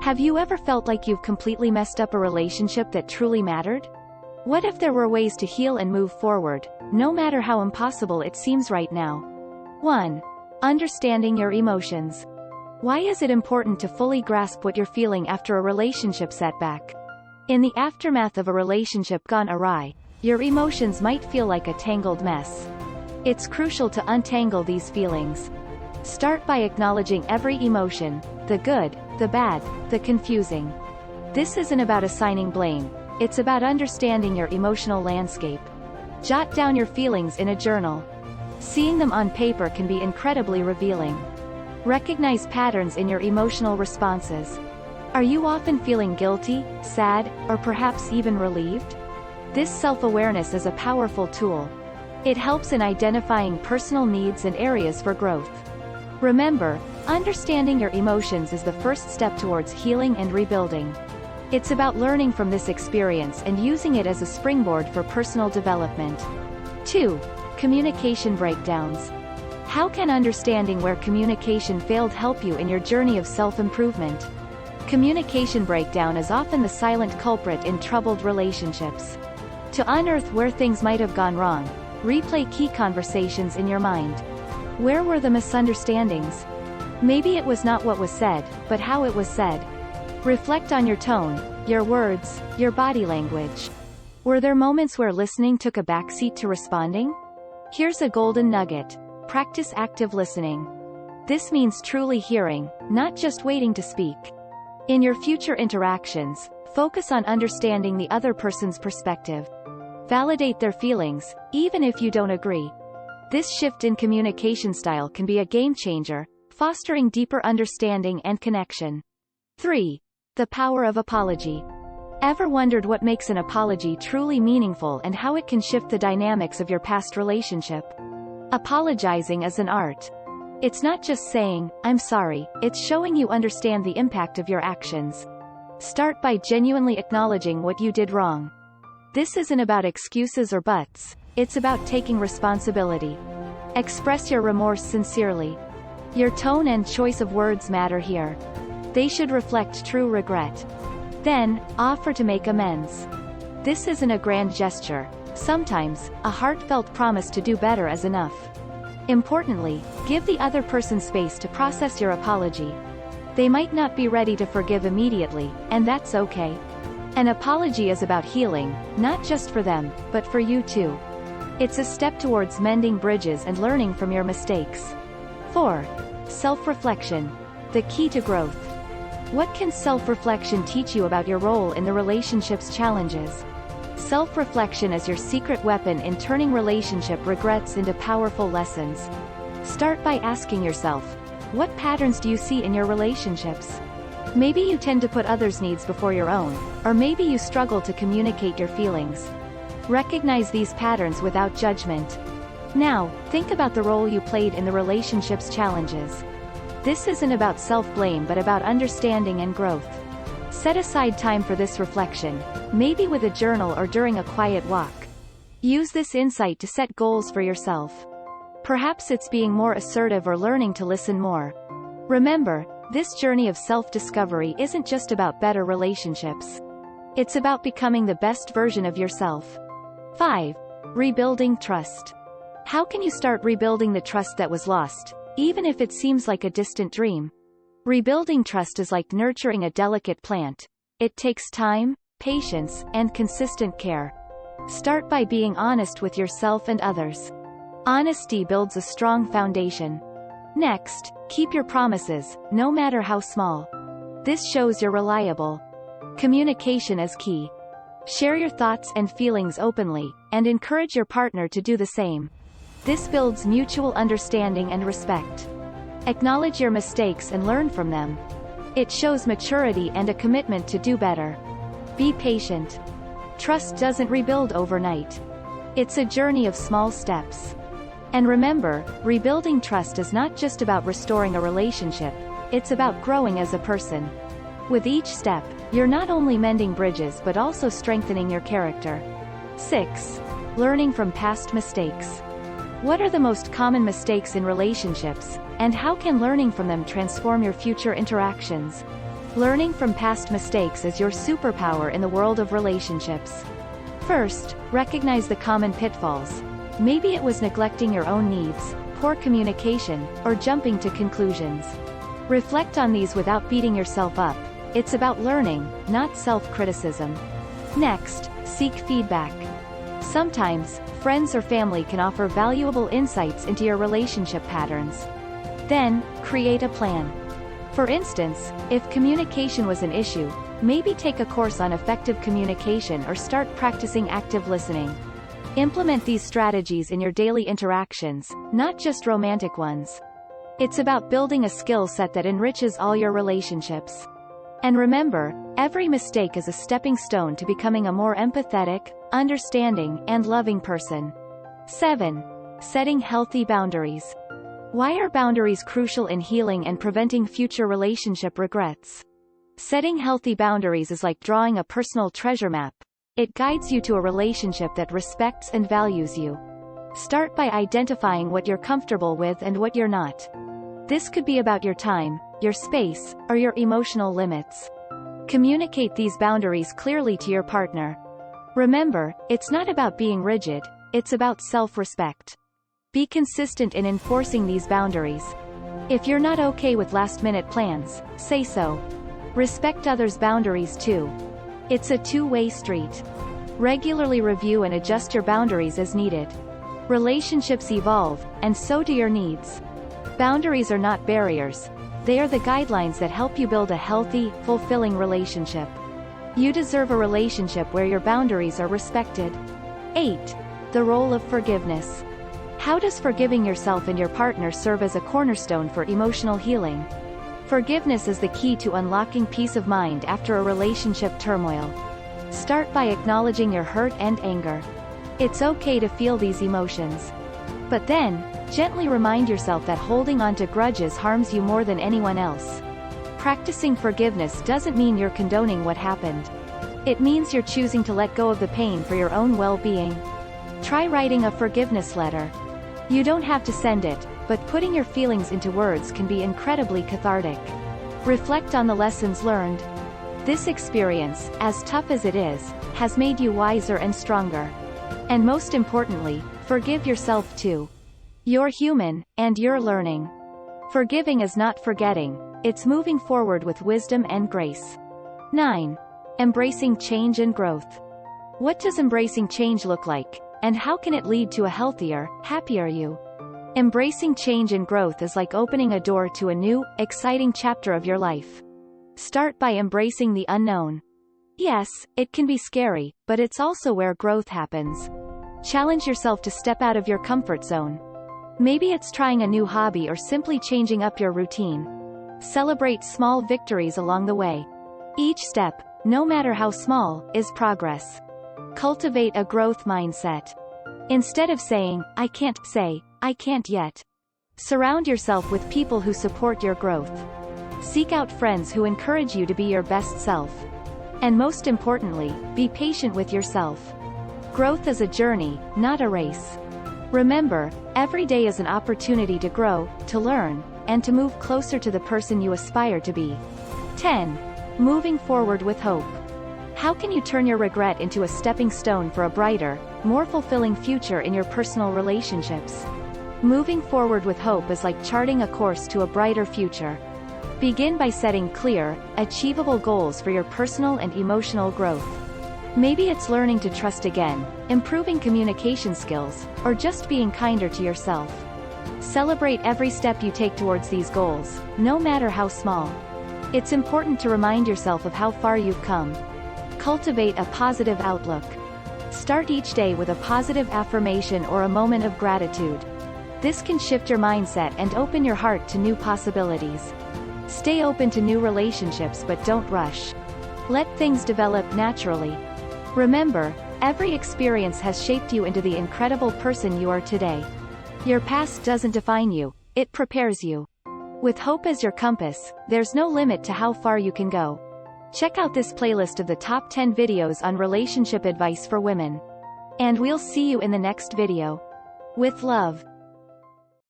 Have you ever felt like you've completely messed up a relationship that truly mattered? What if there were ways to heal and move forward, no matter how impossible it seems right now? 1. Understanding your emotions. Why is it important to fully grasp what you're feeling after a relationship setback? In the aftermath of a relationship gone awry, your emotions might feel like a tangled mess. It's crucial to untangle these feelings. Start by acknowledging every emotion, the good, the bad, the confusing. This isn't about assigning blame, it's about understanding your emotional landscape. Jot down your feelings in a journal. Seeing them on paper can be incredibly revealing. Recognize patterns in your emotional responses. Are you often feeling guilty, sad, or perhaps even relieved? This self-awareness is a powerful tool. It helps in identifying personal needs and areas for growth. Remember, understanding your emotions is the first step towards healing and rebuilding. It's about learning from this experience and using it as a springboard for personal development. 2. Communication breakdowns. How can understanding where communication failed help you in your journey of self-improvement? Communication breakdown is often the silent culprit in troubled relationships. To unearth where things might have gone wrong, replay key conversations in your mind. Where were the misunderstandings? Maybe it was not what was said, but how it was said. Reflect on your tone, your words, your body language. Were there moments where listening took a backseat to responding? Here's a golden nugget. Practice active listening. This means truly hearing, not just waiting to speak. In your future interactions, focus on understanding the other person's perspective. Validate their feelings, even if you don't agree. This shift in communication style can be a game changer, fostering deeper understanding and connection. 3. The power of apology. Ever wondered what makes an apology truly meaningful and how it can shift the dynamics of your past relationship? Apologizing is an art. It's not just saying, "I'm sorry," it's showing you understand the impact of your actions. Start by genuinely acknowledging what you did wrong. This isn't about excuses or buts, it's about taking responsibility. Express your remorse sincerely. Your tone and choice of words matter here. They should reflect true regret. Then, offer to make amends. This isn't a grand gesture. Sometimes, a heartfelt promise to do better is enough. Importantly, give the other person space to process your apology. They might not be ready to forgive immediately, and that's okay. An apology is about healing, not just for them, but for you too. It's a step towards mending bridges and learning from your mistakes. 4. Self-reflection. The key to growth. What can self-reflection teach you about your role in the relationship's challenges? Self-reflection is your secret weapon in turning relationship regrets into powerful lessons. Start by asking yourself, what patterns do you see in your relationships? Maybe you tend to put others' needs before your own, or maybe you struggle to communicate your feelings. Recognize these patterns without judgment. Now, think about the role you played in the relationship's challenges. This isn't about self-blame but about understanding and growth. Set aside time for this reflection, maybe with a journal or during a quiet walk. Use this insight to set goals for yourself. Perhaps it's being more assertive or learning to listen more. Remember, this journey of self-discovery isn't just about better relationships. It's about becoming the best version of yourself. 5. Rebuilding trust. How can you start rebuilding the trust that was lost, even if it seems like a distant dream? Rebuilding trust is like nurturing a delicate plant. It takes time, patience, and consistent care. Start by being honest with yourself and others. Honesty builds a strong foundation. Next, keep your promises, no matter how small. This shows you're reliable. Communication is key. Share your thoughts and feelings openly, and encourage your partner to do the same. This builds mutual understanding and respect. Acknowledge your mistakes and learn from them. It shows maturity and a commitment to do better. Be patient. Trust doesn't rebuild overnight. It's a journey of small steps. And remember, rebuilding trust is not just about restoring a relationship, it's about growing as a person. With each step, you're not only mending bridges but also strengthening your character. 6. Learning from past mistakes. What are the most common mistakes in relationships, and how can learning from them transform your future interactions? Learning from past mistakes is your superpower in the world of relationships. First, recognize the common pitfalls. Maybe it was neglecting your own needs, poor communication, or jumping to conclusions. Reflect on these without beating yourself up. It's about learning, not self-criticism. Next, seek feedback. Sometimes, friends or family can offer valuable insights into your relationship patterns. Then, create a plan. For instance, if communication was an issue, maybe take a course on effective communication or start practicing active listening. Implement these strategies in your daily interactions, not just romantic ones. It's about building a skill set that enriches all your relationships. And remember, every mistake is a stepping stone to becoming a more empathetic, understanding, and loving person. 7. Setting healthy boundaries. Why are boundaries crucial in healing and preventing future relationship regrets? Setting healthy boundaries is like drawing a personal treasure map. It guides you to a relationship that respects and values you. Start by identifying what you're comfortable with and what you're not. This could be about your time, your space, or your emotional limits. Communicate these boundaries clearly to your partner. Remember, it's not about being rigid, it's about self-respect. Be consistent in enforcing these boundaries. If you're not okay with last-minute plans, say so. Respect others' boundaries too. It's a two-way street. Regularly review and adjust your boundaries as needed. Relationships evolve, and so do your needs. Boundaries are not barriers. They are the guidelines that help you build a healthy, fulfilling relationship. You deserve a relationship where your boundaries are respected. 8. The role of forgiveness. How does forgiving yourself and your partner serve as a cornerstone for emotional healing? Forgiveness is the key to unlocking peace of mind after a relationship turmoil. Start by acknowledging your hurt and anger. It's okay to feel these emotions. But then, gently remind yourself that holding on to grudges harms you more than anyone else. Practicing forgiveness doesn't mean you're condoning what happened. It means you're choosing to let go of the pain for your own well-being. Try writing a forgiveness letter. You don't have to send it, but putting your feelings into words can be incredibly cathartic. Reflect on the lessons learned. This experience, as tough as it is, has made you wiser and stronger. And most importantly, forgive yourself too. You're human, and you're learning. Forgiving is not forgetting, it's moving forward with wisdom and grace. 9. Embracing change and growth. What does embracing change look like, and how can it lead to a healthier, happier you? Embracing change and growth is like opening a door to a new, exciting chapter of your life. Start by embracing the unknown. Yes, it can be scary, but it's also where growth happens. Challenge yourself to step out of your comfort zone. Maybe it's trying a new hobby or simply changing up your routine. Celebrate small victories along the way. Each step, no matter how small, is progress. Cultivate a growth mindset. Instead of saying, I can't yet. Surround yourself with people who support your growth. Seek out friends who encourage you to be your best self. And most importantly, be patient with yourself. Growth is a journey, not a race. Remember, every day is an opportunity to grow, to learn, and to move closer to the person you aspire to be. 10. Moving forward with hope. How can you turn your regret into a stepping stone for a brighter, more fulfilling future in your personal relationships? Moving forward with hope is like charting a course to a brighter future. Begin by setting clear, achievable goals for your personal and emotional growth. Maybe it's learning to trust again, improving communication skills, or just being kinder to yourself. Celebrate every step you take towards these goals, no matter how small. It's important to remind yourself of how far you've come. Cultivate a positive outlook. Start each day with a positive affirmation or a moment of gratitude. This can shift your mindset and open your heart to new possibilities. Stay open to new relationships but don't rush. Let things develop naturally. Remember, every experience has shaped you into the incredible person you are today. Your past doesn't define you, it prepares you. With hope as your compass, there's no limit to how far you can go. Check out this playlist of the top 10 videos on relationship advice for women. And we'll see you in the next video. With love.